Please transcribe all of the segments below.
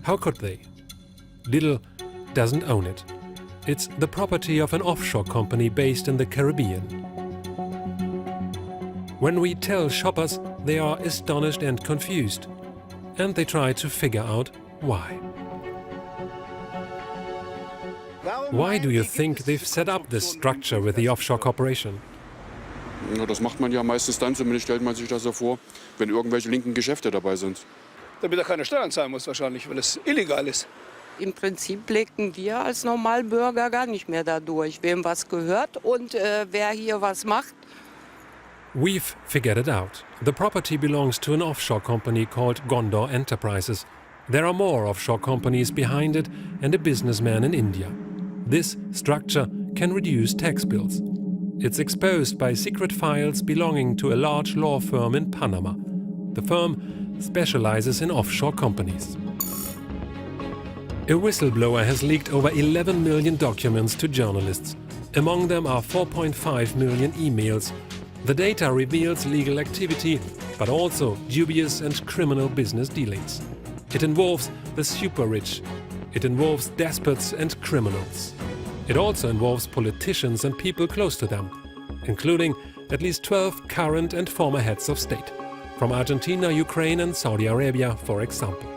How could they? Lidl doesn't own it. It's the property of an offshore company based in the Caribbean. When we tell shoppers, they are astonished and confused, and they try to figure out why. Why do you think they've set up this structure with the offshore corporation? Ja, das macht man ja meistens dann, zumindest stellt man sich das so vor, wenn irgendwelche linken Geschäfte dabei sind. Damit er keine Steuern zahlen muss wahrscheinlich, weil es illegal ist. Im Prinzip blicken wir als Normalbürger gar nicht mehr dadurch, wem was gehört und wer hier was macht. We've figured it out. The property belongs to an offshore company called Gondor Enterprises. There are more offshore companies behind it and a businessman in India. This structure can reduce tax bills. It's exposed by secret files belonging to a large law firm in Panama. The firm specializes in offshore companies. A whistleblower has leaked over 11 million documents to journalists. Among them are 4.5 million emails. The data reveals legal activity, but also dubious and criminal business dealings. It involves the super rich. It involves despots and criminals. It also involves politicians and people close to them, including at least 12 current and former heads of state, from Argentina, Ukraine and Saudi Arabia, for example.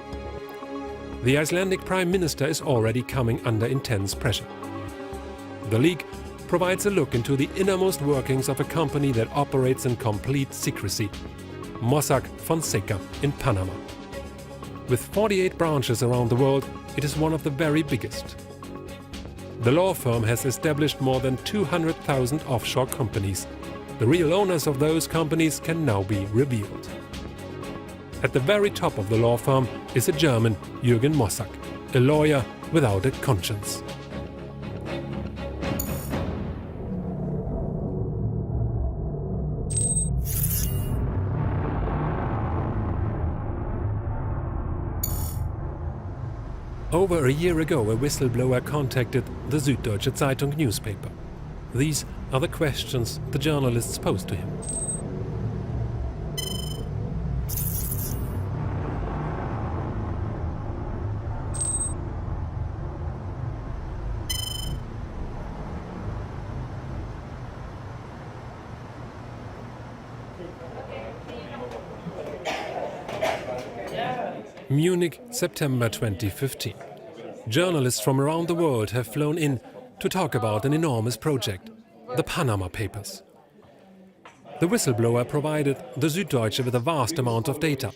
The Icelandic Prime Minister is already coming under intense pressure. The leak provides a look into the innermost workings of a company that operates in complete secrecy, Mossack Fonseca in Panama. With 48 branches around the world, it is one of the very biggest. The law firm has established more than 200,000 offshore companies. The real owners of those companies can now be revealed. At the very top of the law firm is a German, Jürgen Mossack, a lawyer without a conscience. Over a year ago, a whistleblower contacted the Süddeutsche Zeitung newspaper. These are the questions the journalists posed to him. Munich, September 2015. Journalists from around the world have flown in to talk about an enormous project, the Panama Papers. The whistleblower provided the Süddeutsche with a vast amount of data.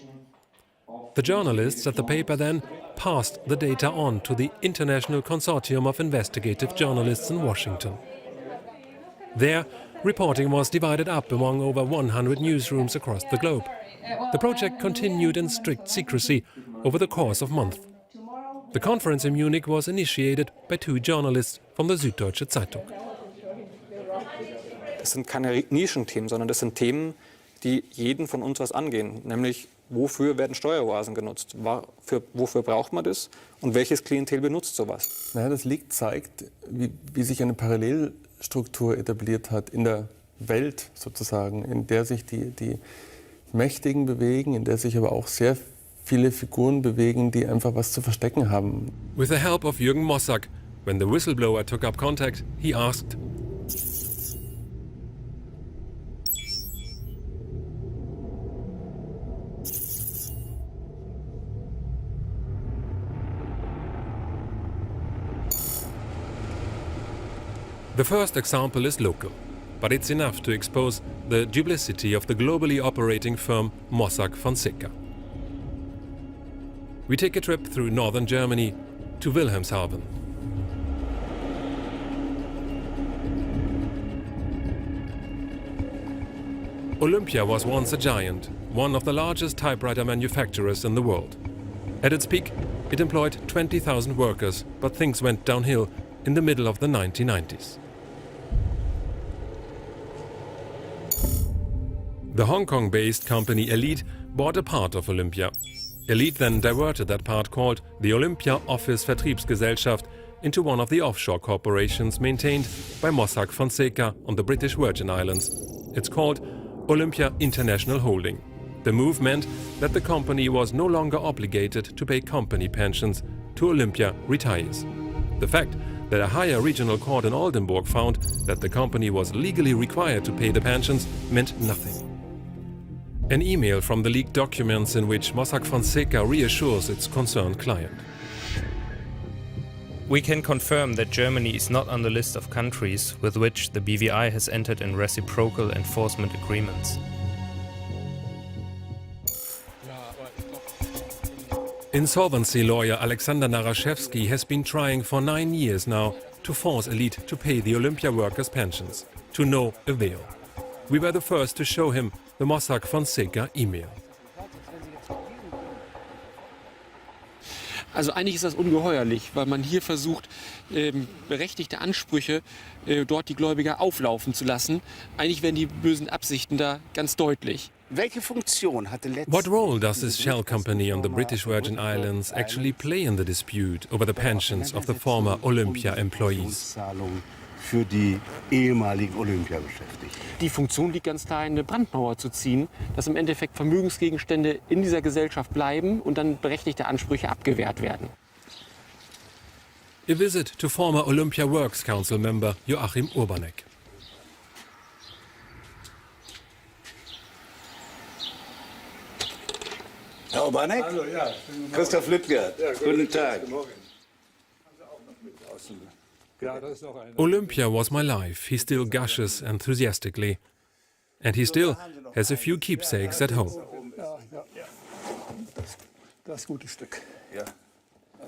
The journalists at the paper then passed the data on to the International Consortium of Investigative Journalists in Washington. There, reporting was divided up among over 100 newsrooms across the globe. The project continued in strict secrecy over the course of months. The conference in Munich was initiated by 2 journalists from the Süddeutsche Zeitung. Das sind keine Nischenthemen, sondern das sind Themen, die jeden von uns was angehen. Nämlich, wofür werden Steueroasen genutzt? Wofür braucht man das? Und welches Klientel benutzt sowas? Naja, das Leak zeigt, wie sich eine Parallelstruktur etabliert hat in der Welt sozusagen, in der sich die Mächtigen bewegen, in der sich aber auch sehr viele Figuren bewegen, die einfach was zu verstecken haben. With the help of Jürgen Mossack, when the whistleblower took up contact, he asked, the first example is local, but it's enough to expose the duplicity of the globally operating firm Mossack Fonseca. We take a trip through northern Germany to Wilhelmshaven. Olympia was once a giant, one of the largest typewriter manufacturers in the world. At its peak, it employed 20,000 workers, but things went downhill in the middle of the 1990s. The Hong Kong-based company Elite bought a part of Olympia. Elite then diverted that part, called the Olympia Office Vertriebsgesellschaft, into one of the offshore corporations maintained by Mossack Fonseca on the British Virgin Islands. It's called Olympia International Holding. The move meant that the company was no longer obligated to pay company pensions to Olympia retirees. The fact that a higher regional court in Oldenburg found that the company was legally required to pay the pensions meant nothing. An email from the leaked documents in which Mossack Fonseca reassures its concerned client. We can confirm that Germany is not on the list of countries with which the BVI has entered in reciprocal enforcement agreements. Insolvency lawyer Alexander Narashevsky has been trying for 9 years now to force Elite to pay the Olympia workers' pensions, to no avail. We were the first to show him the Mossack Fonseca email. Also eigentlich ist das ungeheuerlich, weil man hier versucht, berechtigte Ansprüche dort die Gläubiger auflaufen zu lassen. Eigentlich werden die bösen Absichten da ganz deutlich. Welche Funktion hatte letztlich... What role does this shell company on the British Virgin Islands actually play in the dispute over the pensions of the former Olympia employees? Für die ehemaligen Olympiabeschäftigten. Die Funktion liegt ganz klar, eine Brandmauer zu ziehen, dass im Endeffekt Vermögensgegenstände in dieser Gesellschaft bleiben und dann berechtigte Ansprüche abgewehrt werden. A visit to former Olympia Works Council member Joachim Urbanek. Herr Urbanek? Hallo, ja. Christoph Lüttgert. Ja, guten Tag. Olympia was my life, he still gushes enthusiastically. And he still has a few keepsakes at home. Das gute Stück.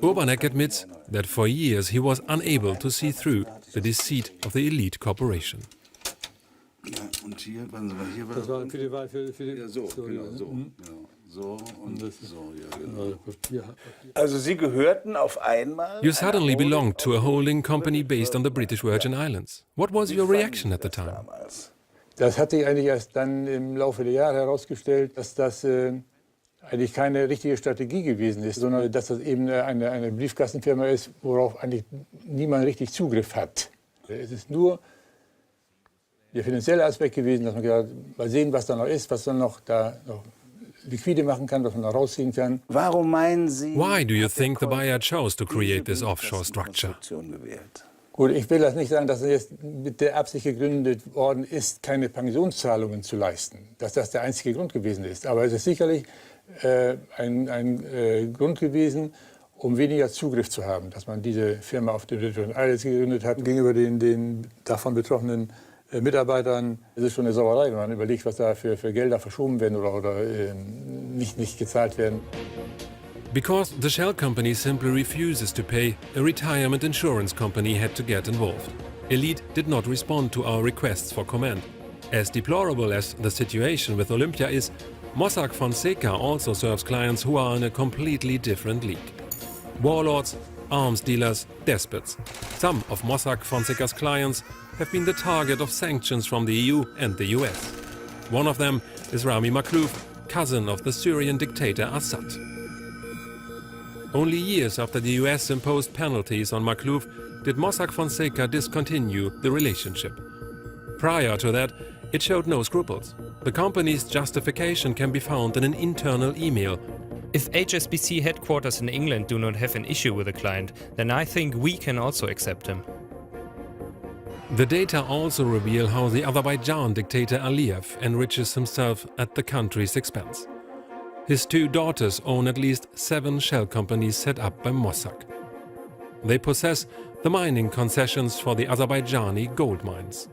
Urbanek admits that for years he was unable to see through the deceit of the elite corporation. Und hier, hier war das war für die Wahl, für die ja, so, genau, so, genau. So und so, ja, genau. Also Sie gehörten auf einmal... You suddenly belonged to a holding company based on the British Virgin Islands. What was your reaction at the time? Das hat sich eigentlich erst dann im Laufe der Jahre herausgestellt, dass das eigentlich keine richtige Strategie gewesen ist, sondern dass das eben eine Briefkastenfirma ist, worauf eigentlich niemand richtig Zugriff hat. Es ist nur der finanzielle Aspekt gewesen, dass man gesagt hat, mal sehen, was da noch ist, was man noch liquide machen kann, was man noch rausziehen kann. Warum meinen Sie... Why do you think the buyer chose to create this offshore structure? Gut, ich will das nicht sagen, dass es jetzt mit der Absicht gegründet worden ist, keine Pensionszahlungen zu leisten, dass das der einzige Grund gewesen ist. Aber es ist sicherlich ein Grund gewesen, um weniger Zugriff zu haben, dass man diese Firma auf den Virgin Islands gegründet hat. Gegenüber den davon betroffenen Mitarbeitern ist es schon eine Sauerei, wenn man überlegt, was da für Gelder verschoben werden oder nicht gezahlt werden. Because the shell company simply refuses to pay, a retirement insurance company had to get involved. Elite did not respond to our requests for comment. As deplorable as the situation with Olympia is, Mossack Fonseca also serves clients who are in a completely different league. Warlords, arms dealers, despots. Some of Mossack Fonseca's clients have been the target of sanctions from the EU and the US. One of them is Rami Makhlouf, cousin of the Syrian dictator Assad. Only years after the US imposed penalties on Makhlouf did Mossack Fonseca discontinue the relationship. Prior to that, it showed no scruples. The company's justification can be found in an internal email. If HSBC headquarters in England do not have an issue with a client, then I think we can also accept him. The data also reveal how the Azerbaijan dictator Aliyev enriches himself at the country's expense. His two daughters own at least 7 shell companies set up by Mossack. They possess the mining concessions for the Azerbaijani gold mines.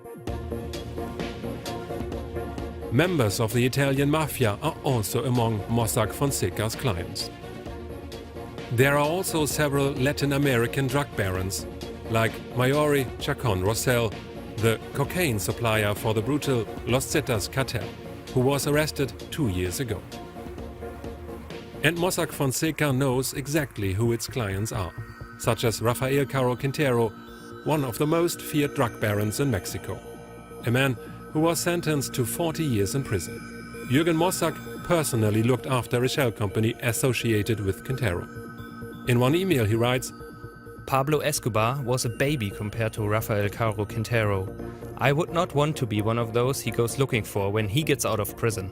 Members of the Italian mafia are also among Mossack Fonseca's clients. There are also several Latin American drug barons, like Maori Chacon Rossell, the cocaine supplier for the brutal Los Zetas cartel, who was arrested 2 years ago. And Mossack Fonseca knows exactly who its clients are, such as Rafael Caro Quintero, one of the most feared drug barons in Mexico, a man who was sentenced to 40 years in prison. Jürgen Mossack personally looked after a shell company associated with Quintero. In one email he writes, Pablo Escobar was a baby compared to Rafael Caro Quintero. I would not want to be one of those he goes looking for when he gets out of prison.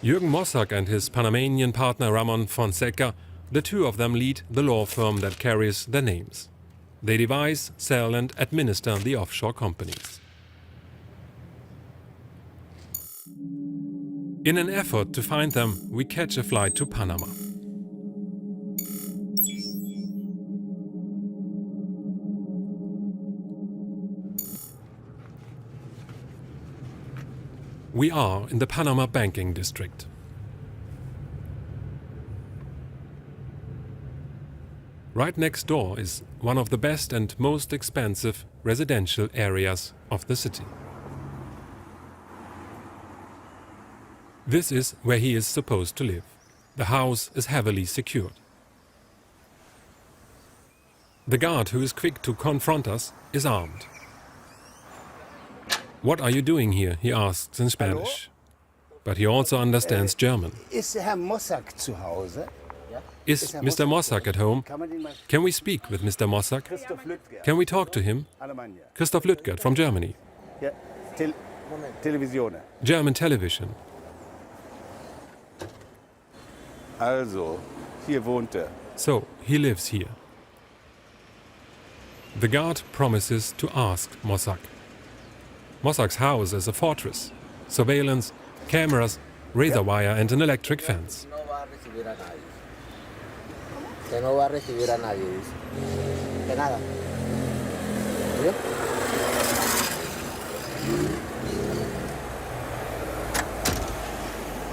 Jürgen Mossack and his Panamanian partner Ramon Fonseca, the two of them lead the law firm that carries their names. They devise, sell and administer the offshore companies. In an effort to find them, we catch a flight to Panama. We are in the Panama banking district. Right next door is one of the best and most expensive residential areas of the city. This is where he is supposed to live. The house is heavily secured. The guard, who is quick to confront us, is armed. "What are you doing here?" he asks in Spanish. But he also understands German. Ist Herr Mossack zu Hause? Is Mr. Mossack at home? Can we speak with Mr. Mossack? Can we talk to him? Christoph Lüttgert from Germany. Ja, Televisione. German television. Also, hier wohnt er. So, he lives here. The guard promises to ask Mossack. Mossack's house is a fortress. Surveillance, cameras, razor wire and an electric fence. Que no va a recibir a nadie, dice. De nada. ¿Oye?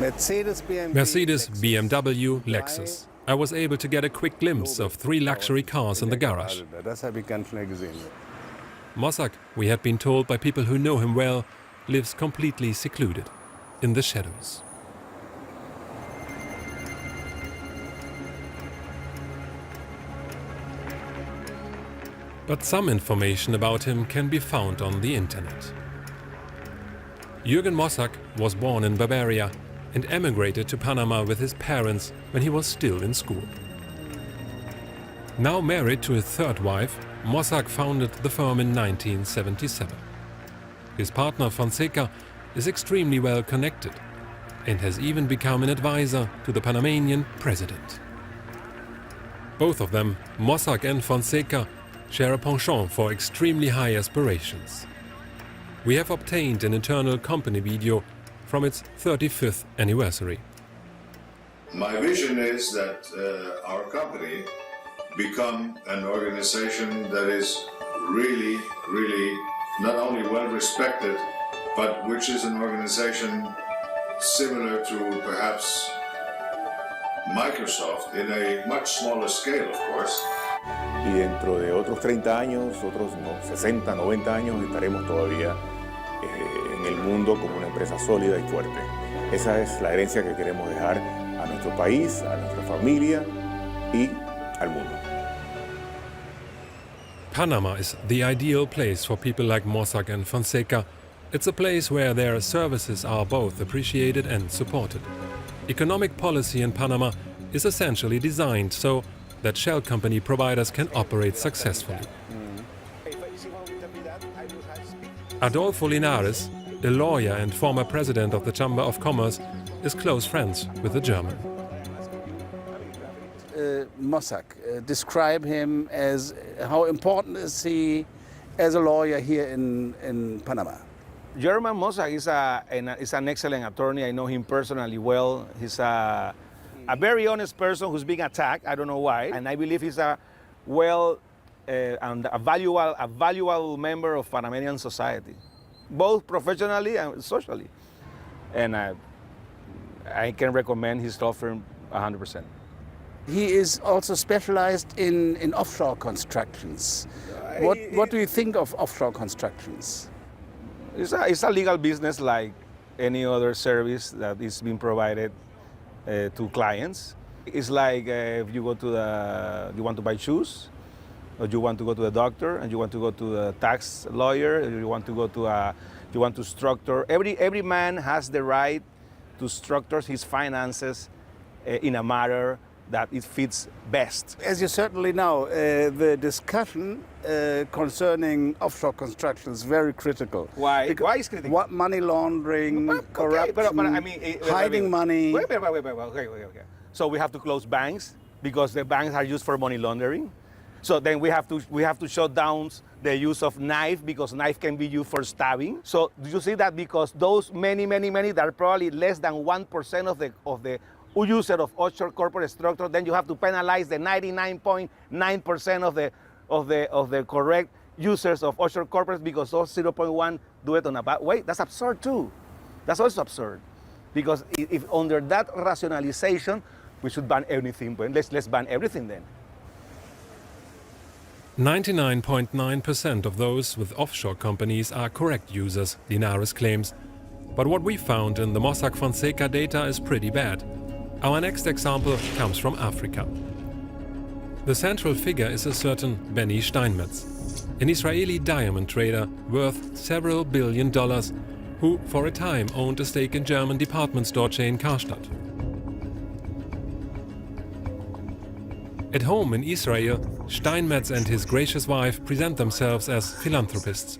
Mercedes, BMW, Lexus. I was able to get a quick glimpse of 3 luxury cars in the garage. Das habe ich ganz schnell gesehen. Mossack, we had been told by people who know him well, lives completely secluded, in the shadows. But some information about him can be found on the internet. Jürgen Mossack was born in Bavaria and emigrated to Panama with his parents when he was still in school. Now married to his 3rd wife, Mossack founded the firm in 1977. His partner Fonseca is extremely well connected and has even become an advisor to the Panamanian president. Both of them, Mossack and Fonseca, share a penchant for extremely high aspirations. We have obtained an internal company video from its 35th anniversary. My vision is that our company become an organization that is really not only well respected, but which is an organization similar to perhaps Microsoft in a much smaller scale, of course. Y dentro de otros 30 años, otros 60, 90 años, estaremos todavía en el mundo como una empresa sólida y fuerte. Esa es la herencia que queremos dejar a nuestro país, a nuestra familia y al mundo. Panama is the ideal place for people like Mossack and Fonseca. It's a place where their services are both appreciated and supported. Economic policy in Panama is essentially designed so that shell company providers can operate successfully. Adolfo Linares, a lawyer and former president of the Chamber of Commerce, is close friends with the German. Mossack, describe him as how important is he as a lawyer here in Panama? German Mossack is an excellent attorney. I know him personally well. He's a very honest person who's being attacked. I don't know why, and I believe he's a and a valuable member of Panamanian society, both professionally and socially. And I can recommend his law firm 100%. He is also specialized in offshore constructions. What do you think of offshore constructions? It's a legal business like any other service that is being provided to clients. It's like if you go to you want to buy shoes, or you want to go to the doctor, and you want to go to the tax lawyer, or you want to go to you want to structure. Every man has the right to structure his finances in a manner that it fits best. As you certainly know, the discussion concerning offshore construction is very critical. Why? Why is critical? What money laundering, corruption, but I mean, hiding money. Wait. Okay. So we have to close banks because the banks are used for money laundering. So then we have to shut down the use of knife because knife can be used for stabbing. So do you see that because those many that are probably less than 1% of the user of offshore corporate structure, then you have to penalize the 99.9% of the correct users of offshore corporates because those 0.1 do it on a bad way. That's absurd too. That's also absurd because if under that rationalization we should ban everything. But let's ban everything then. 99.9% of those with offshore companies are correct users, Linares claims. But what we found in the Mossack Fonseca data is pretty bad. Our next example comes from Africa. The central figure is a certain Benny Steinmetz, an Israeli diamond trader worth several $1 billion, who for a time owned a stake in German department store chain Karstadt. At home in Israel, Steinmetz and his gracious wife present themselves as philanthropists.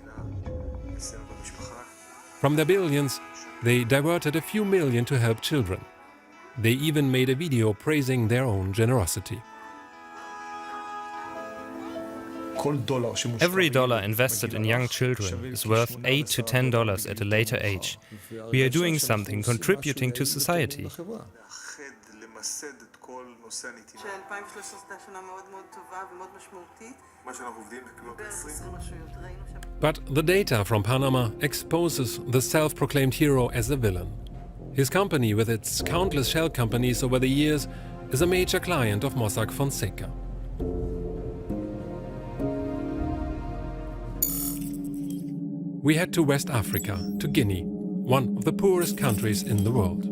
From their billions, they diverted a few million to help children. They even made a video praising their own generosity. Every dollar invested in young children is worth $8 to $10 at a later age. We are doing something contributing to society. But the data from Panama exposes the self-proclaimed hero as a villain. His company, with its countless shell companies over the years, is a major client of Mossack Fonseca. We head to West Africa, to Guinea, one of the poorest countries in the world.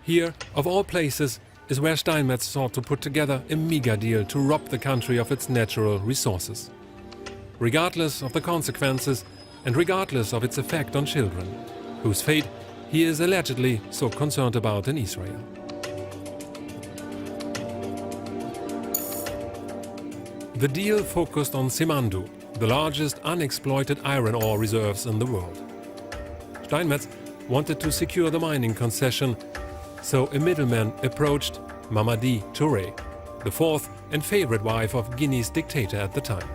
Here, of all places, is where Steinmetz sought to put together a meager deal to rob the country of its natural resources. Regardless of the consequences and regardless of its effect on children, whose fate he is allegedly so concerned about in Israel. The deal focused on Simandou, the largest unexploited iron ore reserves in the world. Steinmetz wanted to secure the mining concession, so a middleman approached Mamadi Touré, the fourth and favorite wife of Guinea's dictator at the time.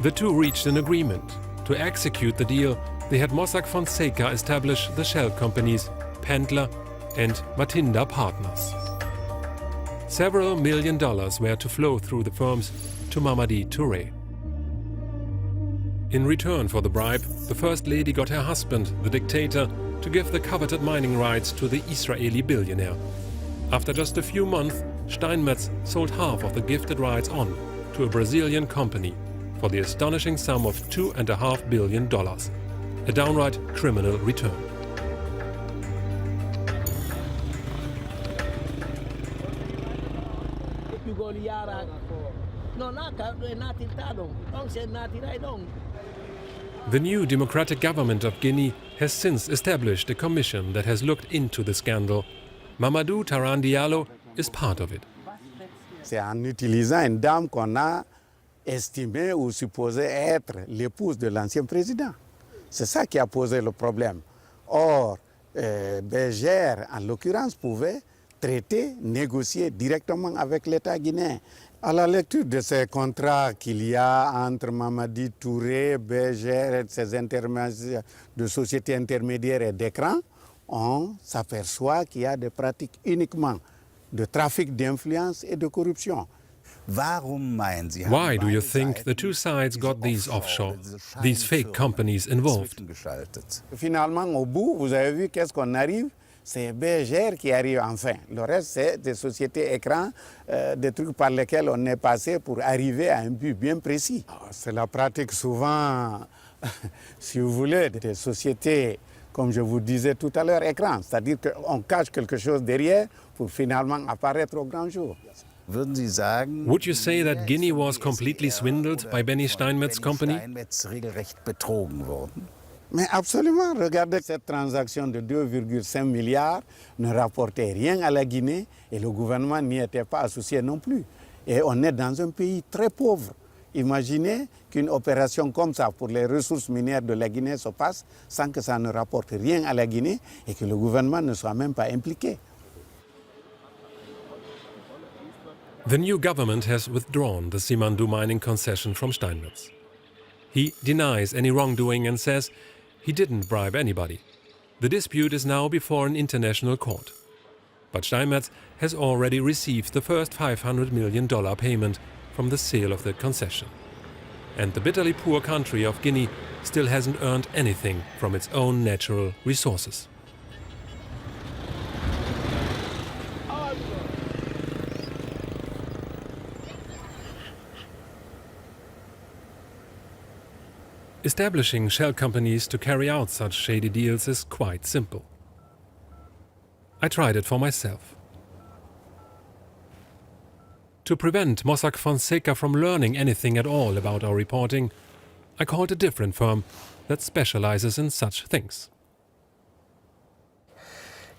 The two reached an agreement. To execute the deal, they had Mossack Fonseca establish the shell companies Pendler and Matinda Partners. Several $1 million were to flow through the firms to Mamadi Touré. In return for the bribe, the First Lady got her husband, the dictator, to give the coveted mining rights to the Israeli billionaire. After just a few months, Steinmetz sold half of the gifted rights on to a Brazilian company for the astonishing sum of $2.5 billion, a downright criminal return. The new democratic government of Guinea has since established a commission that has looked into the scandal. Mamadou Taran Diallo is part of it. C'est en utilisant une dame qu'on a estimée ou supposée être l'épouse de l'ancien président. C'est ça qui a posé le problème. Or, Berger, en l'occurrence, pouvait traiter, négocier directement avec l'État guinéen. À la lecture de ces contrats qu'il y a entre Mamadi Touré, Berger et ses intermédiaires de sociétés intermédiaires et d'écran, on s'aperçoit qu'il y a des pratiques uniquement de trafic d'influence et de corruption. Why do you think the two sides got these offshore, these fake companies involved? Finalement, au bout, vous avez vu qu'est-ce qu'on arrive? C'est Berger qui arrive enfin. Le reste, c'est des sociétés écrans, des trucs par lesquels on est passé pour arriver à un but bien précis. C'est la pratique souvent, si vous voulez, des sociétés, comme je vous disais tout à l'heure, écrans. C'est-à-dire qu'on cache quelque chose derrière pour finalement apparaître au grand jour. Would you say that Guinea was completely swindled by Benny Steinmetz's company? Mais absolument, regardez cette transaction de 2,5 milliards ne rapportait rien à la Guinée et le gouvernement n'y était pas associé non plus. Et on est dans un pays très pauvre. Imaginez qu'une opération comme ça pour les ressources minières de la Guinée se passe sans que ça ne rapporte rien à la Guinée et que le gouvernement ne soit même pas impliqué. The new government has withdrawn the Simandou mining concession from Steinmetz. He denies any wrongdoing and says he didn't bribe anybody. The dispute is now before an international court. But Steinmetz has already received the first $500 million payment from the sale of the concession. And the bitterly poor country of Guinea still hasn't earned anything from its own natural resources. Establishing shell companies to carry out such shady deals is quite simple. I tried it for myself. To prevent Mossack Fonseca from learning anything at all about our reporting, I called a different firm that specializes in such things.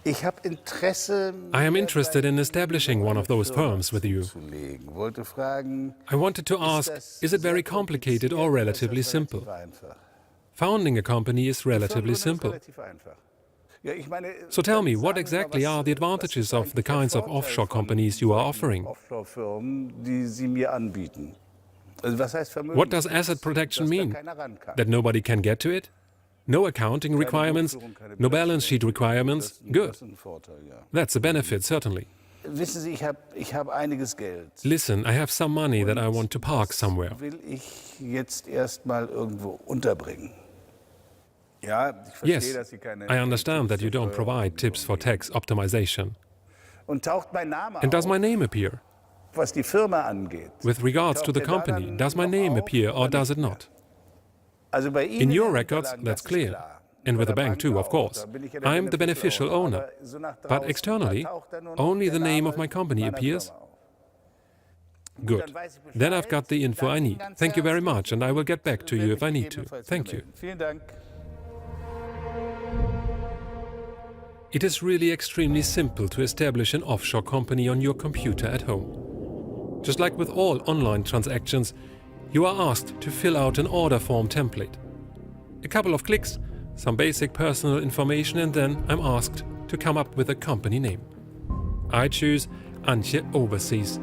I am interested in establishing one of those firms with you. I wanted to ask, is it very complicated or relatively simple? Founding a company is relatively simple. So tell me, what exactly are the advantages of the kinds of offshore companies you are offering? What does asset protection mean? That nobody can get to it? No accounting requirements, no balance sheet requirements? Good. That's a benefit, certainly. Listen, I have some money that I want to park somewhere. Yes, I understand that you don't provide tips for tax optimization. And does my name appear? With regards to the company, does my name appear or does it not? In your records, that's clear. And with the bank too, of course. I'm the beneficial owner. But externally, only the name of my company appears? Good. Then I've got the info I need. Thank you very much, and I will get back to you if I need to. Thank you. It is really extremely simple to establish an offshore company on your computer at home. Just like with all online transactions, you are asked to fill out an order form template. A couple of clicks, some basic personal information, and then I'm asked to come up with a company name. I choose Antje Overseas.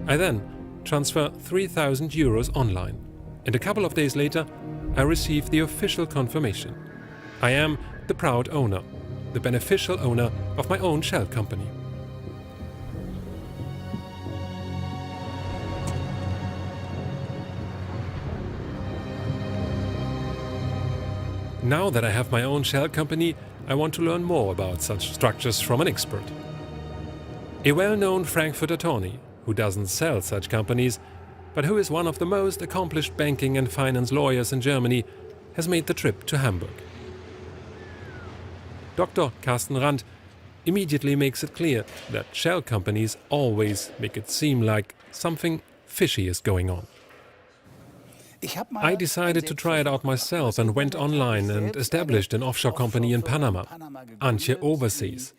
I then transfer 3,000 euros online, and a couple of days later I receive the official confirmation. I am the proud owner, the beneficial owner of my own shell company. Now that I have my own shell company, I want to learn more about such structures from an expert. A well-known Frankfurt attorney, who doesn't sell such companies, but who is one of the most accomplished banking and finance lawyers in Germany, has made the trip to Hamburg. Dr. Carsten Rand immediately makes it clear that shell companies always make it seem like something fishy is going on. I decided to try it out myself and went online and established an offshore company in Panama, Antje Overseas.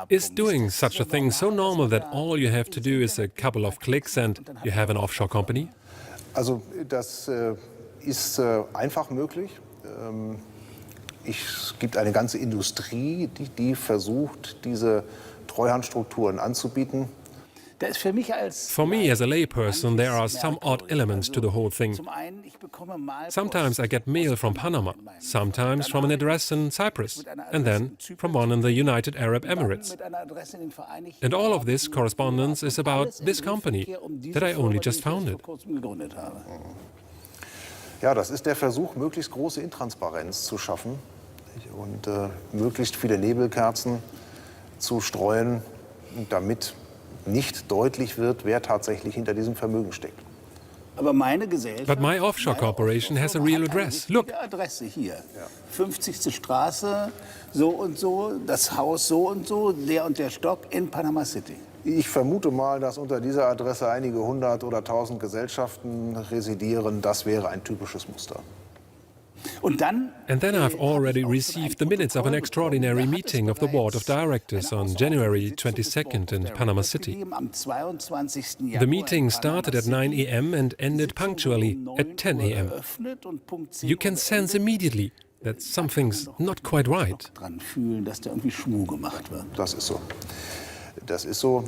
Is doing such a thing so normal that all you have to do is a couple of clicks and you have an offshore company? Also das ist einfach möglich. Es gibt eine ganze Industrie, die versucht, diese Treuhandstrukturen anzubieten. For me as a layperson, there are some odd elements to the whole thing. Sometimes I get mail from Panama, sometimes from an address in Cyprus, and then from one in the United Arab Emirates. And all of this correspondence is about this company that I only just founded. Ja, das ist der Versuch, möglichst große Intransparenz zu schaffen und möglichst viele Nebelkerzen zu streuen, damit nicht deutlich wird, wer tatsächlich hinter diesem Vermögen steckt. But my offshore corporation has a real address. Look. Adresse hier. 50. Straße, so und so, das Haus so und der Stock in Panama City. Ich vermute mal, dass unter dieser Adresse einige 100 oder 1000 Gesellschaften residieren. Das wäre ein typisches Muster. And then I've already received the minutes of an extraordinary meeting of the Board of Directors on January 22nd in Panama City. The meeting started at 9 a.m. and ended punctually at 10 a.m. You can sense immediately that something's not quite right. Das ist so. Das ist so.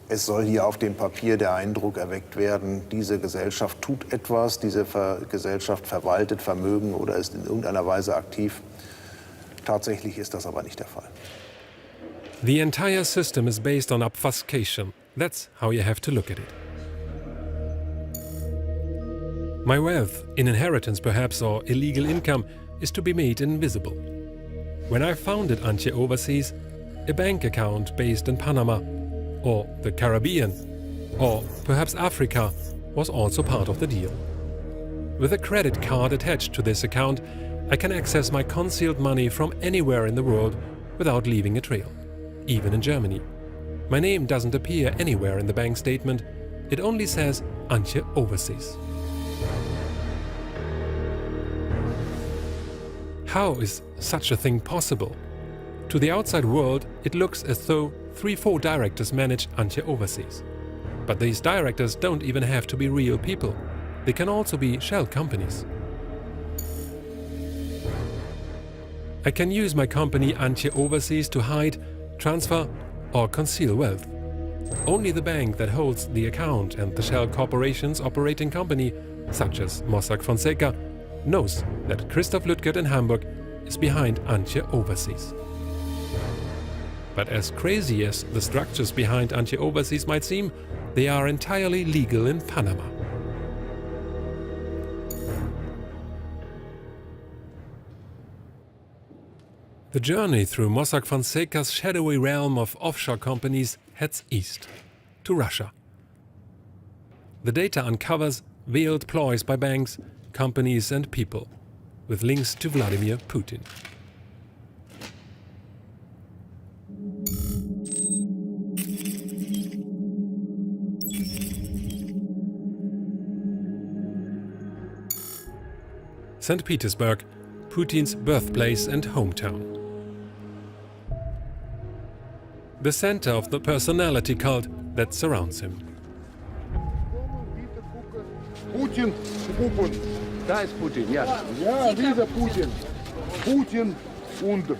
Es soll hier auf dem Papier der Eindruck erweckt werden, diese Gesellschaft tut etwas, diese Gesellschaft verwaltet Vermögen oder ist in irgendeiner Weise aktiv. Tatsächlich ist das aber nicht der Fall. The entire system is based on obfuscation. That's how you have to look at it. My wealth, in inheritance perhaps, or illegal income, is to be made invisible. When I founded Antje Overseas, a bank account based in Panama, or the Caribbean, or perhaps Africa, was also part of the deal. With a credit card attached to this account, I can access my concealed money from anywhere in the world without leaving a trail, even in Germany. My name doesn't appear anywhere in the bank statement, it only says Antje Overseas. How is such a thing possible? To the outside world, it looks as though 3-4 directors manage Antje Overseas. But these directors don't even have to be real people. They can also be shell companies. I can use my company Antje Overseas to hide, transfer or conceal wealth. Only the bank that holds the account and the shell corporation's operating company, such as Mossack Fonseca, knows that Christoph Lüttgert in Hamburg is behind Antje Overseas. But as crazy as the structures behind Antje Overseas might seem, they are entirely legal in Panama. The journey through Mossack Fonseca's shadowy realm of offshore companies heads east, to Russia. The data uncovers veiled ploys by banks, companies and people, with links to Vladimir Putin. St. Petersburg, Putin's birthplace and hometown. The center of the personality cult that surrounds him. Putin, Putin. Da ist Putin, ja. Ja, dieser Putin. Putin und...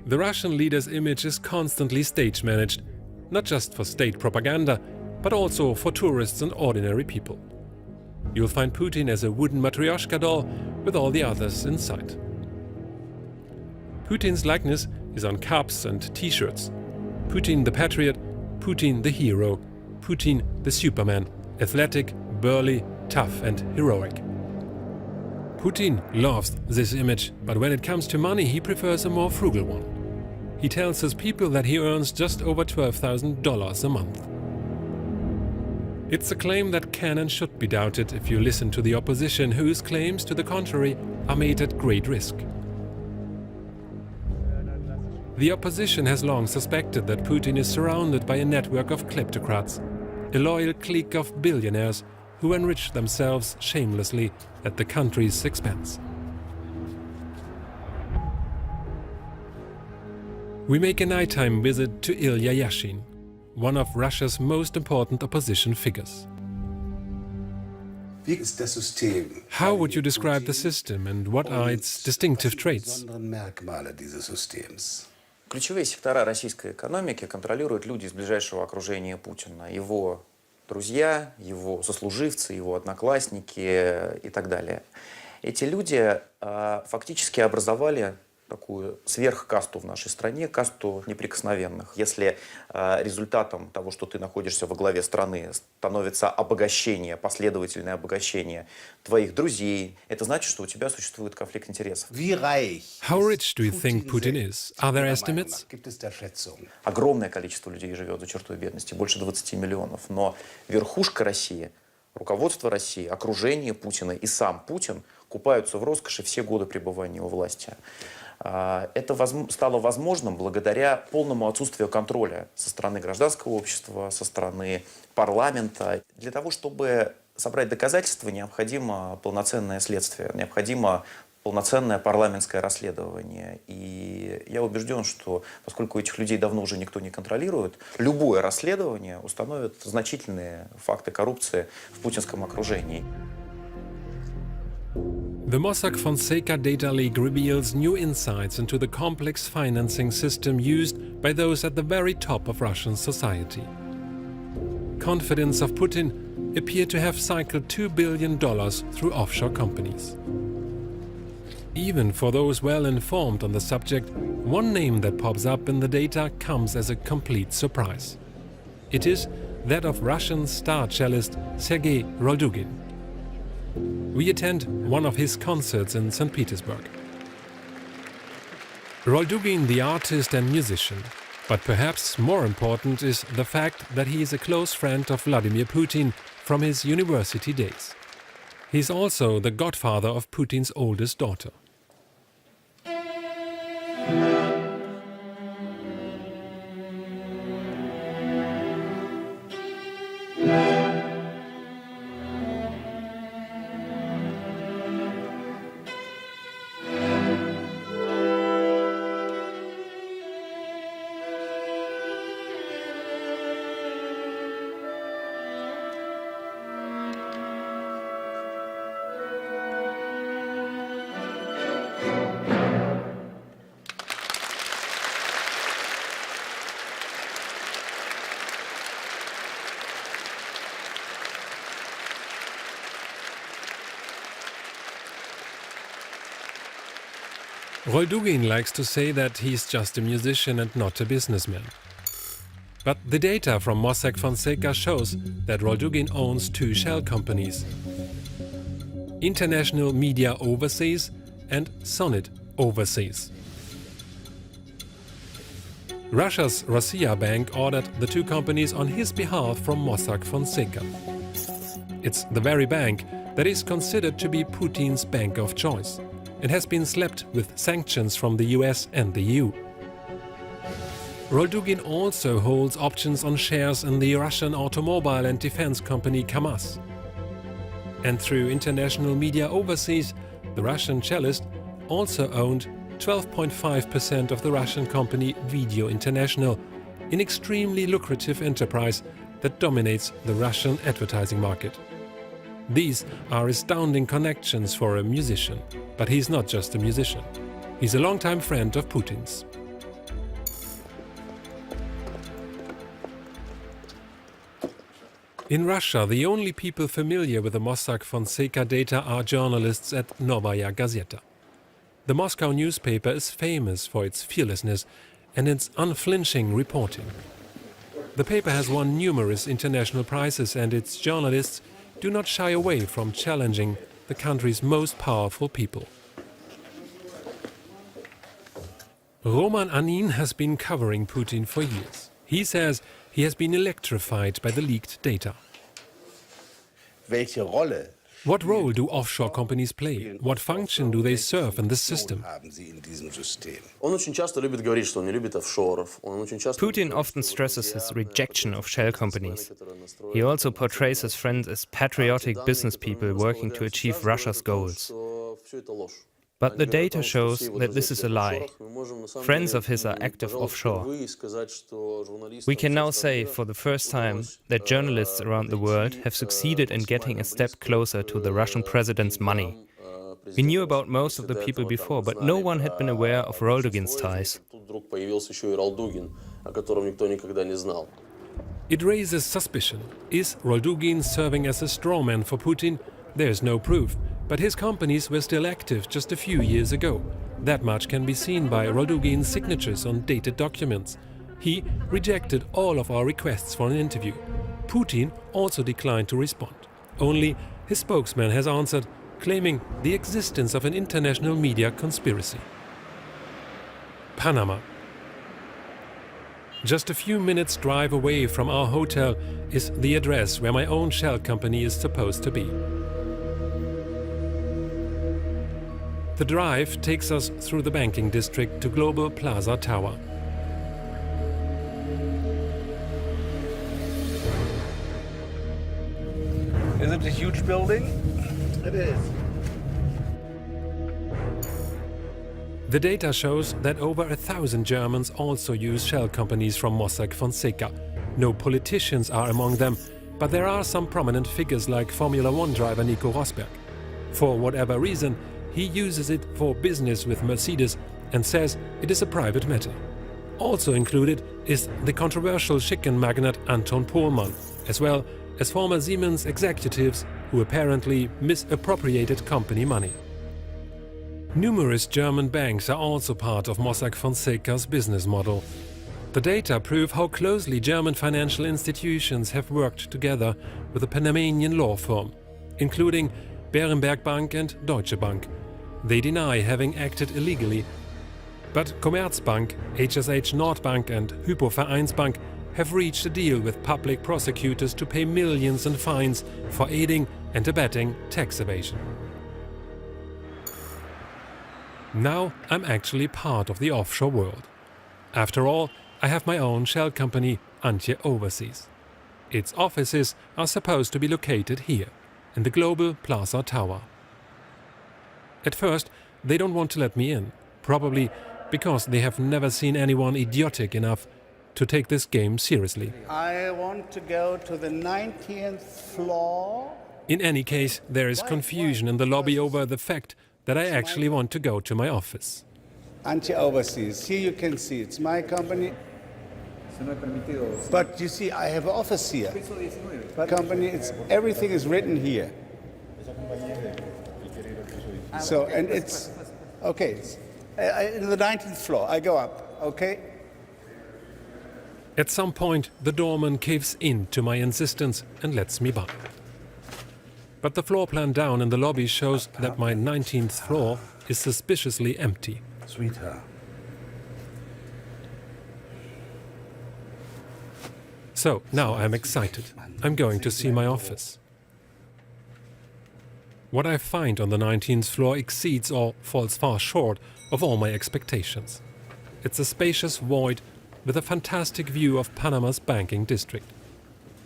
The Russian leader's image is constantly stage-managed, not just for state propaganda, but also for tourists and ordinary people. You'll find Putin as a wooden matryoshka doll with all the others in sight. Putin's likeness is on caps and t-shirts. Putin the patriot, Putin the hero, Putin the Superman, athletic, burly, tough and heroic. Putin loves this image, but when it comes to money he prefers a more frugal one. He tells his people that he earns just over $12,000 a month. It's a claim that can and should be doubted if you listen to the opposition, whose claims to the contrary are made at great risk. The opposition has long suspected that Putin is surrounded by a network of kleptocrats, a loyal clique of billionaires who enrich themselves shamelessly at the country's expense. We make a nighttime visit to Ilya Yashin, one of Russia's most important opposition figures. How would you describe the system and what are its distinctive traits? Ключевые сектора российской экономики контролируют люди из ближайшего окружения Путина. Его друзья, его сослуживцы, его одноклассники и так далее. Эти люди фактически образовали такую сверхкасту в нашей стране, касту неприкосновенных. Если результатом того, что ты находишься во главе страны, становится обогащение, последовательное обогащение твоих друзей, это значит, что у тебя существует конфликт интересов. How rich do you think Putin is? Are there estimates? Огромное количество людей живет за чертой бедности, больше 20 миллионов. Но верхушка России, руководство России, окружение Путина и сам Путин купаются в роскоши все годы пребывания у власти. Это стало возможным благодаря полному отсутствию контроля со стороны гражданского общества, со стороны парламента. Для того, чтобы собрать доказательства, необходимо полноценное следствие, необходимо полноценное парламентское расследование. И я убежден, что поскольку этих людей давно уже никто не контролирует, любое расследование установит значительные факты коррупции в путинском окружении. The Mossack Fonseca data leak reveals new insights into the complex financing system used by those at the very top of Russian society. Confidence of Putin appeared to have cycled $2 billion through offshore companies. Even for those well informed on the subject, one name that pops up in the data comes as a complete surprise. It is that of Russian star cellist Sergei Roldugin. We attend one of his concerts in St. Petersburg. Roldugin, the artist and musician, but perhaps more important is the fact that he is a close friend of Vladimir Putin from his university days. He's also the godfather of Putin's oldest daughter. Roldugin likes to say that he's just a musician and not a businessman. But the data from Mossack Fonseca shows that Roldugin owns two shell companies: International Media Overseas and Sonnet Overseas. Russia's Rossiya Bank ordered the two companies on his behalf from Mossack Fonseca. It's the very bank that is considered to be Putin's bank of choice and has been slapped with sanctions from the US and the EU. Roldugin also holds options on shares in the Russian automobile and defense company KAMAZ. And through International Media Overseas, the Russian cellist also owned 12.5% of the Russian company Video International, an extremely lucrative enterprise that dominates the Russian advertising market. These are astounding connections for a musician, but he's not just a musician. He's a longtime friend of Putin's. In Russia, the only people familiar with the Mossack Fonseca data are journalists at Novaya Gazeta. The Moscow newspaper is famous for its fearlessness and its unflinching reporting. The paper has won numerous international prizes, and its journalists do not shy away from challenging the country's most powerful people. Roman Anin has been covering Putin for years. He says he has been electrified by the leaked data. What role do offshore companies play? What function do they serve in this system? Putin often stresses his rejection of shell companies. He also portrays his friends as patriotic business people working to achieve Russia's goals. But the data shows that this is a lie. Friends of his are active offshore. We can now say for the first time that journalists around the world have succeeded in getting a step closer to the Russian president's money. We knew about most of the people before, but no one had been aware of Roldugin's ties. It raises suspicion. Is Roldugin serving as a strawman for Putin? There is no proof, but his companies were still active just a few years ago. That much can be seen by Rodugin's signatures on dated documents. He rejected all of our requests for an interview. Putin also declined to respond. Only his spokesman has answered, claiming the existence of an international media conspiracy. Panama. Just a few minutes' drive away from our hotel is the address where my own shell company is supposed to be. The drive takes us through the banking district to Global Plaza Tower. Is it a huge building? It is. The data shows that over 1,000 Germans also use shell companies from Mossack Fonseca. No politicians are among them, but there are some prominent figures like Formula One driver Nico Rosberg. For whatever reason, he uses it for business with Mercedes and says it is a private matter. Also included is the controversial chicken magnate Anton Pohlmann, as well as former Siemens executives who apparently misappropriated company money. Numerous German banks are also part of Mossack Fonseca's business model. The data prove how closely German financial institutions have worked together with a Panamanian law firm, including Berenberg Bank and Deutsche Bank. They deny having acted illegally, but Commerzbank, HSH Nordbank and Hypo Vereinsbank have reached a deal with public prosecutors to pay millions in fines for aiding and abetting tax evasion. Now I'm actually part of the offshore world. After all, I have my own shell company, Antje Overseas. Its offices are supposed to be located here, in the Global Plaza Tower. At first, they don't want to let me in, probably because they have never seen anyone idiotic enough to take this game seriously. I want to go to the 19th floor. In any case, there is confusion in the lobby over the fact that I actually want to go to my office. Antje Overseas. Here you can see it's my company. But you see, I have an office here. Company, everything is written here. So, and it's, okay, in the 19th floor, I go up, okay? At some point, the doorman caves in to my insistence and lets me by. But the floor plan down in the lobby shows that my 19th floor is suspiciously empty. Sweetheart. So now I'm excited. I'm going to see my office. What I find on the 19th floor exceeds or falls far short of all my expectations. It's a spacious void with a fantastic view of Panama's banking district.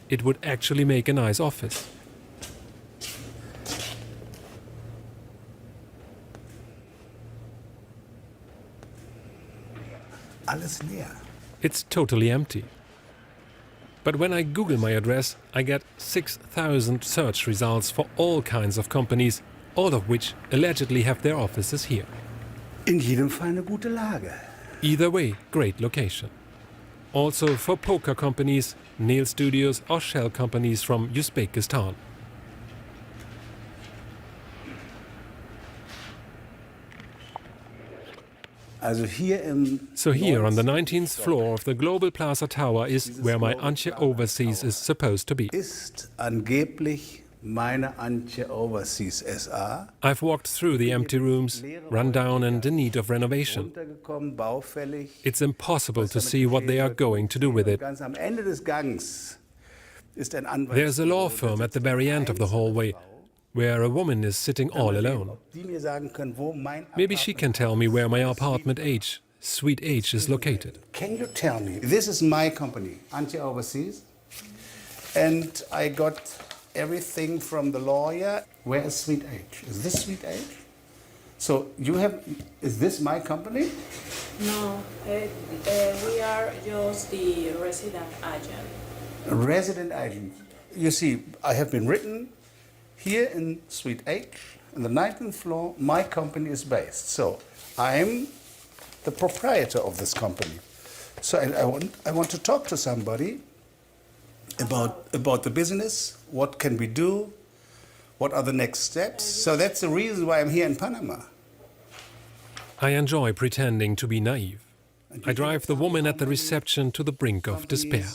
It would actually make a nice office. Alles leer. It's totally empty. But when I Google my address, I get 6,000 search results for all kinds of companies, all of which allegedly have their offices here. In jedem Fall eine gute Lage. Either way, great location. Also for poker companies, nail studios or shell companies from Uzbekistan. So here on the 19th floor of the Global Plaza Tower is where my Antje Overseas is supposed to be. Ist angeblich meine Antje Overseas SA. I've walked through the empty rooms, run down and in need of renovation. It's impossible to see what they are going to do with it. Ganz am Ende des Gangs ist ein Anwalt. There's a law firm at the very end of the hallway, where a woman is sitting all alone. Maybe she can tell me where my apartment H, Suite H, is located. Can you tell me? This is my company, Antje Overseas, and I got everything from the lawyer. Where is Suite H? Is this Suite H? So you have, is this my company? No, we are just the resident agent. A resident agent. You see, I have been written here in Suite H, on the 19th floor, my company is based. So I'm the proprietor of this company. So I want to talk to somebody about the business. What can we do? What are the next steps? So that's the reason why I'm here in Panama. I enjoy pretending to be naive. I drive the woman at the reception to the brink of despair.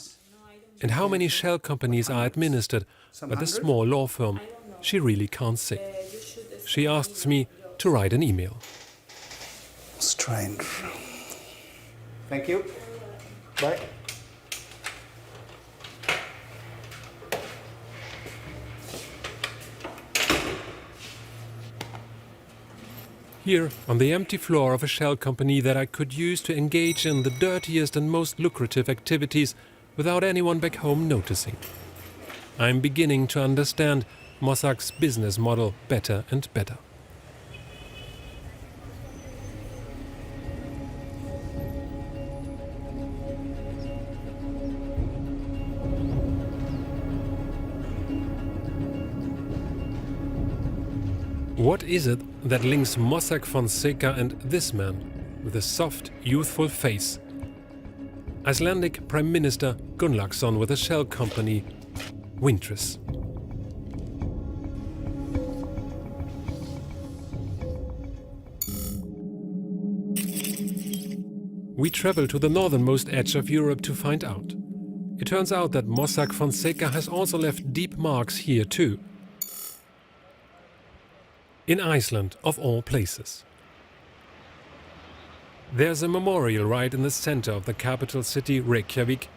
And how many shell companies are administered by this small law firm, she really can't say. She asks me to write an email. Strange. Thank you. Bye. Here, on the empty floor of a shell company that I could use to engage in the dirtiest and most lucrative activities without anyone back home noticing. I'm beginning to understand Mossack's business model better and better. What is it that links Mossack Fonseca and this man with a soft, youthful face? Icelandic Prime Minister Gunnlaugsson with a shell company, Wintris. We travel to the northernmost edge of Europe to find out. It turns out that Mossack Fonseca has also left deep marks here too. In Iceland, of all places. There's a memorial right in the center of the capital city, Reykjavik,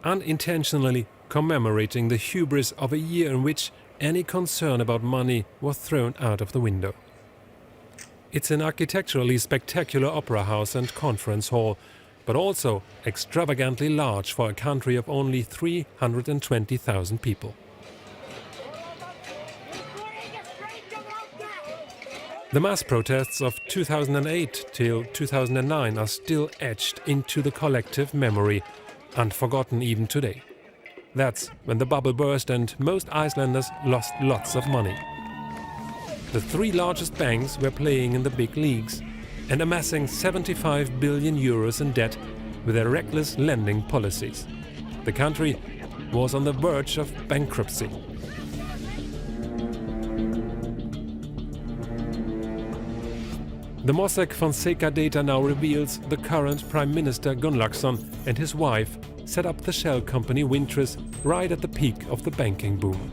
unintentionally commemorating the hubris of a year in which any concern about money was thrown out of the window. It's an architecturally spectacular opera house and conference hall, but also extravagantly large for a country of only 320,000 people. The mass protests of 2008 till 2009 are still etched into the collective memory, unforgotten even today. That's when the bubble burst and most Icelanders lost lots of money. The three largest banks were playing in the big leagues and amassing 75 billion euros in debt with their reckless lending policies. The country was on the verge of bankruptcy. The Mossack Fonseca data now reveals the current Prime Minister Gunnlaugsson and his wife set up the shell company Wintris right at the peak of the banking boom.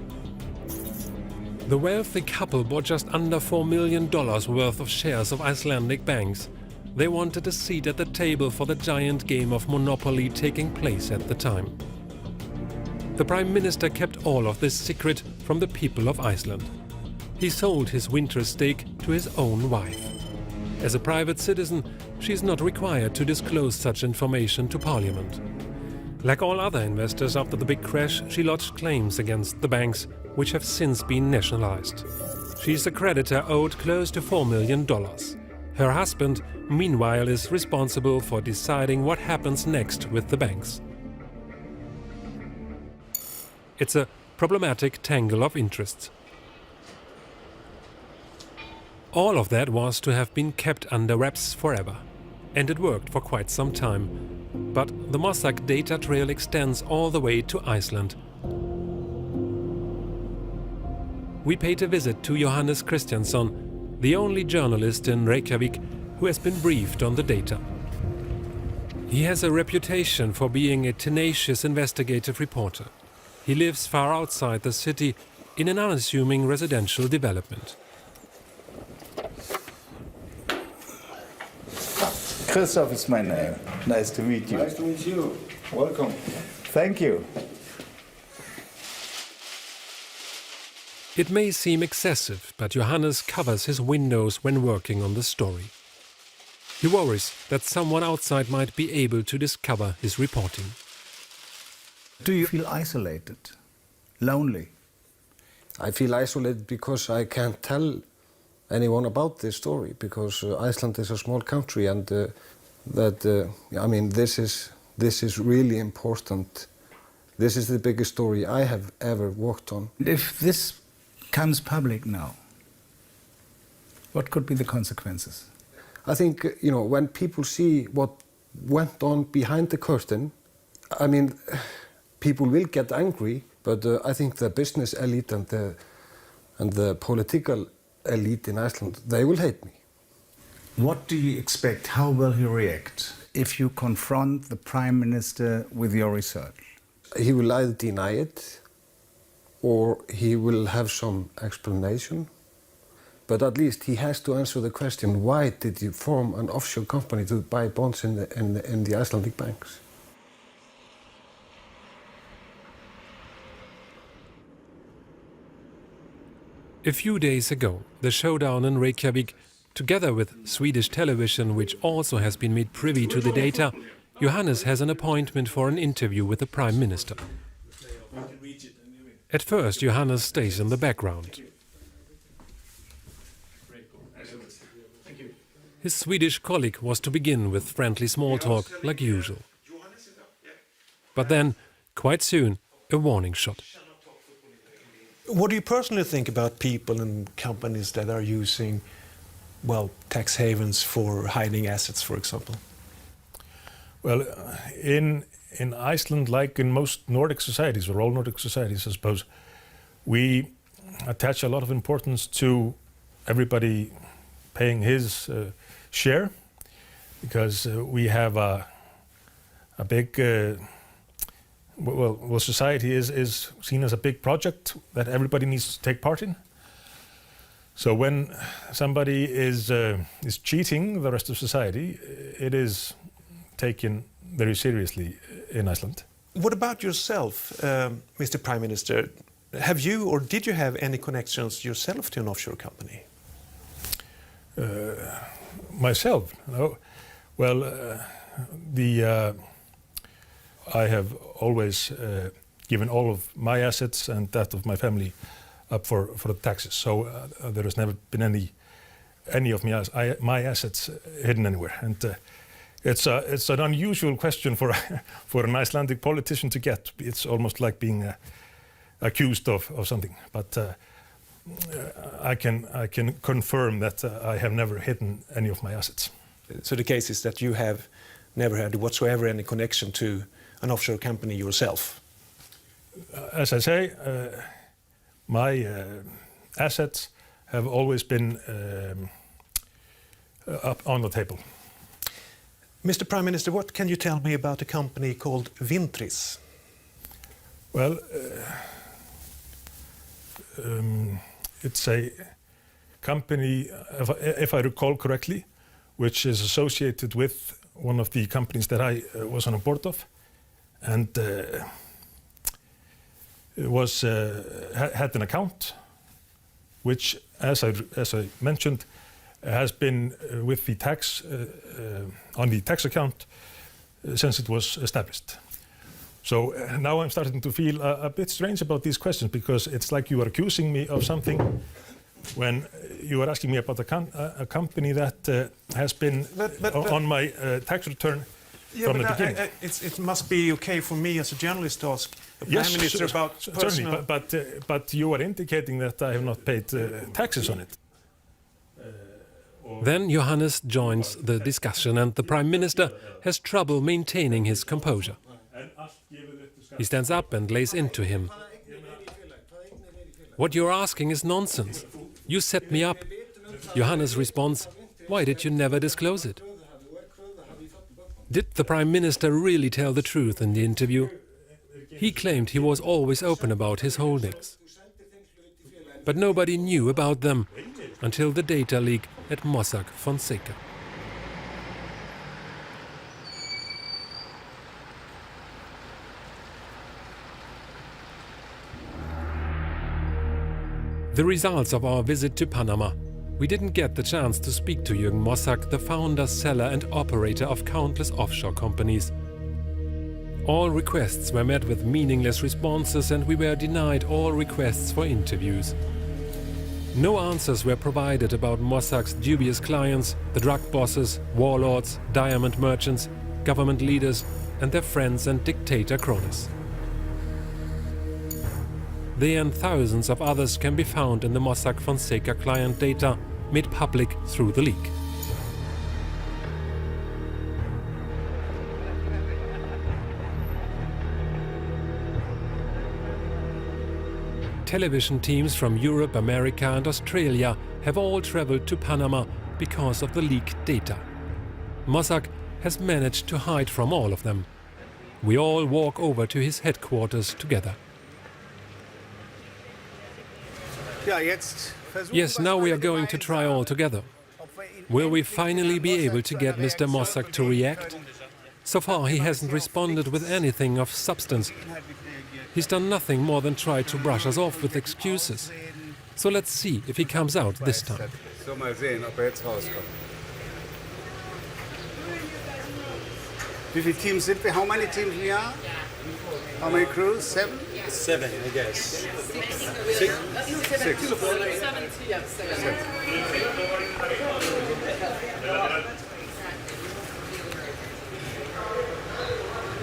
The wealthy couple bought just under $4 million worth of shares of Icelandic banks. They wanted a seat at the table for the giant game of Monopoly taking place at the time. The Prime Minister kept all of this secret from the people of Iceland. He sold his Wintris stake to his own wife. As a private citizen, she is not required to disclose such information to Parliament. Like all other investors after the big crash, she lodged claims against the banks, which have since been nationalized. She is a creditor owed close to $4 million. Her husband, meanwhile, is responsible for deciding what happens next with the banks. It's a problematic tangle of interests. All of that was to have been kept under wraps forever, and it worked for quite some time. But the Mossack data trail extends all the way to Iceland. We paid a visit to Johannes Kristjansson, the only journalist in Reykjavik who has been briefed on the data. He has a reputation for being a tenacious investigative reporter. He lives far outside the city in an unassuming residential development. Christoph is my name. Nice to meet you. Nice to meet you. Welcome. Thank you. It may seem excessive, but Johannes covers his windows when working on the story. He worries that someone outside might be able to discover his reporting. Do you feel isolated? Lonely? I feel isolated because I can't tell anyone about this story, because Iceland is a small country, and I mean, this is really important. This is the biggest story I have ever worked on. If this comes public now, what could be the consequences? I think, when people see what went on behind the curtain, I mean, people will get angry, but I think the business elite and and the political elite in Iceland, they will hate me. What do you expect? How will he react if you confront the Prime Minister with your research? He will either deny it or he will have some explanation. But at least he has to answer the question, why did you form an offshore company to buy bonds in the Icelandic banks? A few days ago, the showdown in Reykjavik, together with Swedish television, which also has been made privy to the data, Johannes has an appointment for an interview with the Prime Minister. At first, Johannes stays in the background. His Swedish colleague was to begin with friendly small talk, like usual. But then, quite soon, a warning shot. What do you personally think about people and companies that are using, well, tax havens for hiding assets, for example? Well, in Iceland, like in most Nordic societies, or all Nordic societies, I suppose, we attach a lot of importance to everybody paying his share, because we have a big, well, society is seen as a big project that everybody needs to take part in. So when somebody is cheating the rest of society, it is taken very seriously in Iceland. What about yourself, Mr. Prime Minister? Have you or did you have any connections yourself to an offshore company? Myself? No. Well, I have always given all of my assets and that of my family up for the taxes. So there has never been any of my assets hidden anywhere. And it's an unusual question for an Icelandic politician to get. It's almost like being accused of something. But I can confirm that I have never hidden any of my assets. So the case is that you have never had whatsoever any connection to an offshore company yourself? As I say, my assets have always been up on the table. Mr. Prime Minister, what can you tell me about a company called Vintris? Well, it's a company, if I recall correctly, which is associated with one of the companies that I was on a board of, and had an account, which, as I mentioned, has been with the tax on the tax account since it was established. So now I'm starting to feel a bit strange about these questions, because it's like you are accusing me of something when you are asking me about a company that has been on my tax return from the beginning. It must be okay for me as a journalist to ask a Prime Minister about personal... Certainly, but you are indicating that I have not paid taxes on it. Then Johannes joins the discussion and the Prime Minister has trouble maintaining his composure. He stands up and lays into him. What you're asking is nonsense. You set me up. Johannes responds, why did you never disclose it? Did the Prime Minister really tell the truth in the interview? He claimed he was always open about his holdings. But nobody knew about them until the data leak at Mossack Fonseca. The results of our visit to Panama. We didn't get the chance to speak to Jürgen Mossack, the founder, seller and operator of countless offshore companies. All requests were met with meaningless responses and we were denied all requests for interviews. No answers were provided about Mossack's dubious clients, the drug bosses, warlords, diamond merchants, government leaders and their friends and dictator cronies. They and thousands of others can be found in the Mossack Fonseca client data made public through the leak. Television teams from Europe, America and Australia have all traveled to Panama because of the leaked data. Mossack has managed to hide from all of them. We all walk over to his headquarters together. Yes, now we are going to try all together. Will we finally be able to get Mr. Mossack to react? So far he hasn't responded with anything of substance. He's done nothing more than try to brush us off with excuses. So let's see if he comes out this time. So mal sehen, ob jetzt rauskommt. Wie viele Teams sind wir? How many teams we are? How many crews? 7? 7, I guess. 6.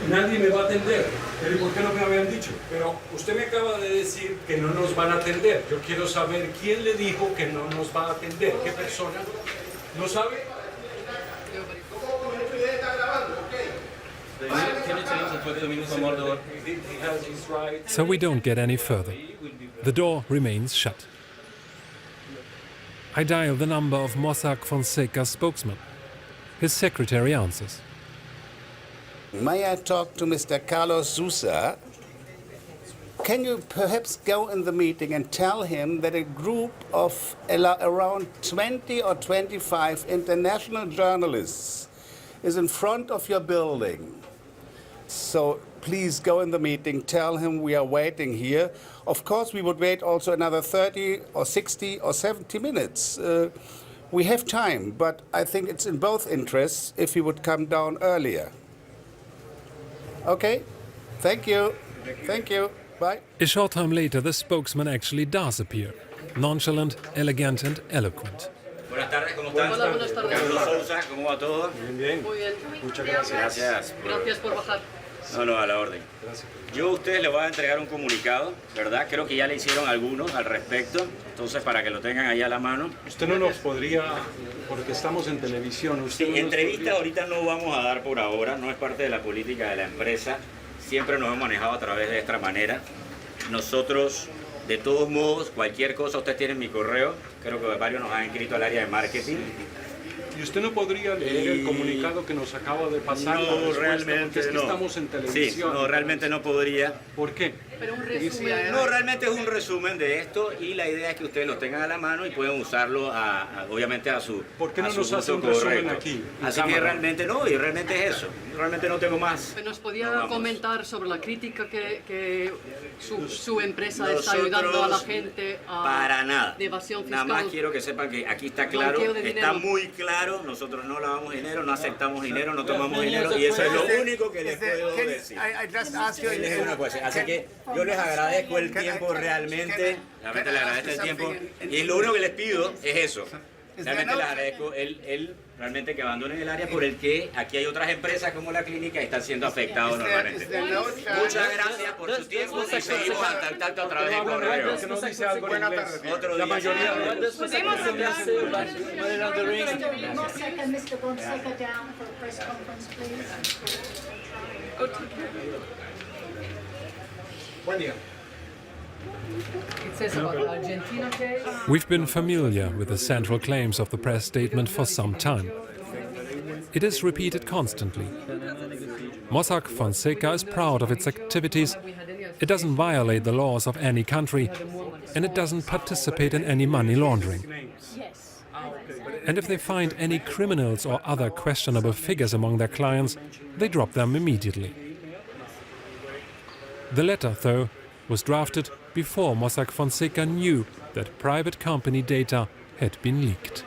Nadie me va a atender. Pero ¿por qué no me habían dicho? Pero usted me acaba de decir que no nos van a atender. Yo quiero saber quién le dijo que no nos va a atender. ¿Qué persona? ¿No sabe? So we don't get any further. The door remains shut. I dial the number of Mossack Fonseca's spokesman. His secretary answers. May I talk to Mr. Carlos Sousa? Can you perhaps go in the meeting and tell him that a group of around 20 or 25 international journalists is in front of your building? So please go in the meeting, tell him we are waiting here. Of course, we would wait also another 30 or 60 or 70 minutes. We have time, but I think it's in both interests if he would come down earlier. Okay, thank you. Thank you. Bye. A short time later, the spokesman actually does appear. Nonchalant, elegant and eloquent. Buenas tardes, ¿cómo están? Hola, buenas tardes. Carlos Sousa, ¿cómo va todo? Bien, bien. Muy bien. Muchas gracias. Gracias por bajar. No, a la orden. Yo a ustedes les voy a entregar un comunicado, ¿verdad? Creo que ya le hicieron algunos al respecto, entonces para que lo tengan ahí a la mano. Usted no nos podría, porque estamos en televisión. Sí, entrevistas ahorita no vamos a dar por ahora, no es parte de la política de la empresa. Siempre nos hemos manejado a través de esta manera. Nosotros, de todos modos, cualquier cosa, ustedes tienen mi correo, creo que varios nos han inscrito al área de marketing. ¿Y usted no podría leer el comunicado que nos acaba de pasar? No, realmente no. Estamos en televisión. Sí, no, realmente no podría. ¿Por qué? Pero un resumen. No, realmente es un resumen de esto y la idea es que ustedes lo tengan a la mano y pueden usarlo obviamente a su ¿Por qué no nos nos hace un resumen aquí? Así que realmente no, y realmente es eso. Realmente no tengo más. ¿Nos podía comentar sobre la crítica que su empresa está ayudando a la gente a para nada. de evasión fiscal? Nada más quiero que sepan que aquí está claro, está muy claro, nosotros no lavamos dinero, no aceptamos dinero, no tomamos dinero y eso es lo único que les puedo decir. Es una cosa. Así que yo les agradezco el tiempo realmente les agradezco el tiempo y lo único que les pido es eso. Realmente les agradezco el realmente que abandonen el área por el que aquí hay otras empresas como la clínica y están siendo afectados normalmente. Muchas gracias por su tiempo y seguimos al contacto a través del correo. Otro día. La mayoría Buen día. It says about the Argentina case. We've been familiar with the central claims of the press statement for some time. It is repeated constantly. Mossack Fonseca is proud of its activities. It doesn't violate the laws of any country, and it doesn't participate in any money laundering. And if they find any criminals or other questionable figures among their clients, they drop them immediately. The letter, though, was drafted before Mossack Fonseca knew that private company data had been leaked.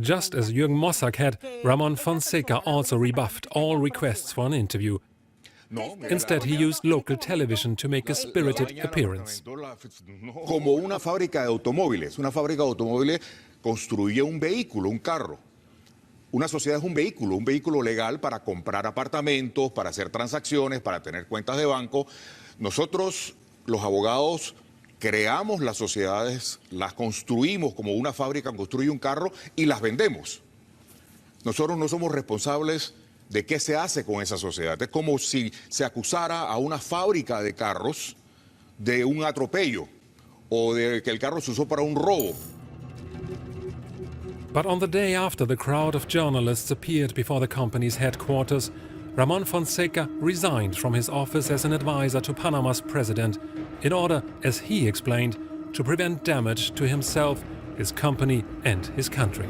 Just as Jürgen Mossack had, Ramon Fonseca also rebuffed all requests for an interview. Instead, he used local television to make a spirited appearance. Como una fábrica de automóviles. Una fábrica de automóviles construye un vehículo, un carro. Una sociedad es un vehículo legal para comprar apartamentos, para hacer transacciones, para tener cuentas de banco. Nosotros, los abogados, creamos las sociedades, las construimos como una fábrica construye un carro y las vendemos. Nosotros no somos responsables de qué se hace con esa sociedad. Es como si se acusara a una fábrica de carros de un atropello o de que el carro se usó para un robo. But on the day after the crowd of journalists appeared before the company's headquarters, Ramon Fonseca resigned from his office as an advisor to Panama's president in order, as he explained, to prevent damage to himself, his company and his country.